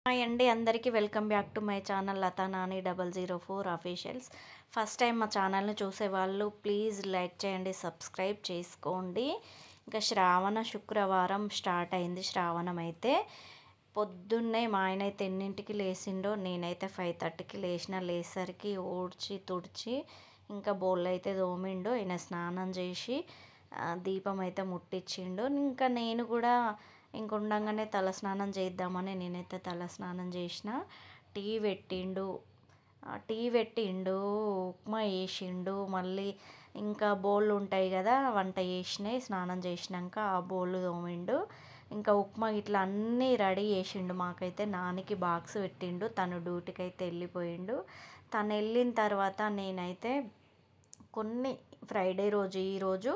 Hi అండి, అందరికీ welcome back to my channel Latha Nani 004 officials. First time మా ఛానల్ని చూసేవాళ్ళు ప్లీజ్ లైక్ చేయండి, సబ్స్క్రైబ్ చేసుకోండి. ఇంకా శ్రావణ శుక్రవారం స్టార్ట్ అయింది. శ్రావణం అయితే పొద్దున్నే మా ఆయన అయితే ఎన్నింటికి లేచిండో, నేనైతే 5:30కి లేసరికి ఊడ్చి తుడిచి ఇంకా బోళ్ళు అయితే తోమిండు. ఆయన స్నానం చేసి దీపం అయితే ముట్టించిండు. ఇంకా నేను కూడా ఉండంగానే తలస్నానం చేద్దామని నేనైతే తలస్నానం చేసిన. టీ పెట్టిండు, ఉప్మా వేసిండు. మళ్ళీ ఇంకా బోళ్ళు ఉంటాయి కదా, వంట చేసినాయి. స్నానం చేసినాక ఆ బోళ్ళు తోమిండు. ఇంకా ఉప్మా ఇట్లా అన్నీ రెడీ చేసిండు. మాకైతే నానికి బాక్స్ పెట్టిండు. తను డ్యూటీకి అయితే వెళ్ళిపోయిండు. తను వెళ్ళిన తర్వాత నేనైతే ఫ్రైడే రోజు ఈరోజు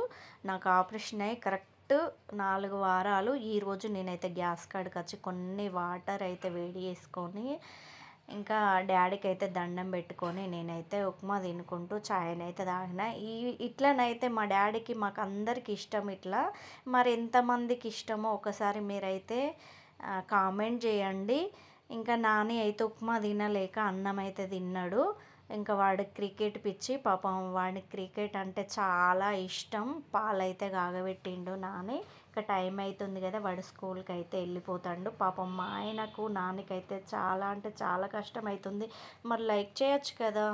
నాకు ఆపరేషన్ అయ్యి కరెక్ట్ 4 వారాలు. ఈరోజు నేనైతే గ్యాస్ కాడికి వచ్చి కొన్ని వాటర్ అయితే వేడి చేసుకొని ఇంకా డాడీకి అయితే దండం పెట్టుకొని నేనైతే ఉప్మా తినుకుంటూ ఛాయ్ని అయితే తాగిన. ఇట్లనైతే మా డాడీకి మాకు అందరికి ఇష్టం ఇట్లా. మరి ఎంతమందికి ఇష్టమో ఒకసారి మీరైతే కామెంట్ చేయండి. ఇంకా నాని అయితే ఉప్మా తినలేక అన్నం అయితే తిన్నాడు. ఇంకా వాడు క్రికెట్ పిచ్చి, పాపం వాడికి క్రికెట్ అంటే చాలా ఇష్టం. పాలైతే కాగబెట్టిండు నాని. ఇంకా టైం అవుతుంది కదా, వాడు స్కూల్కి అయితే వెళ్ళిపోతాడు. పాపం మా ఆయనకు నానికైతే చాలా అంటే చాలా కష్టం అవుతుంది. మరి లైక్ చేయొచ్చు కదా.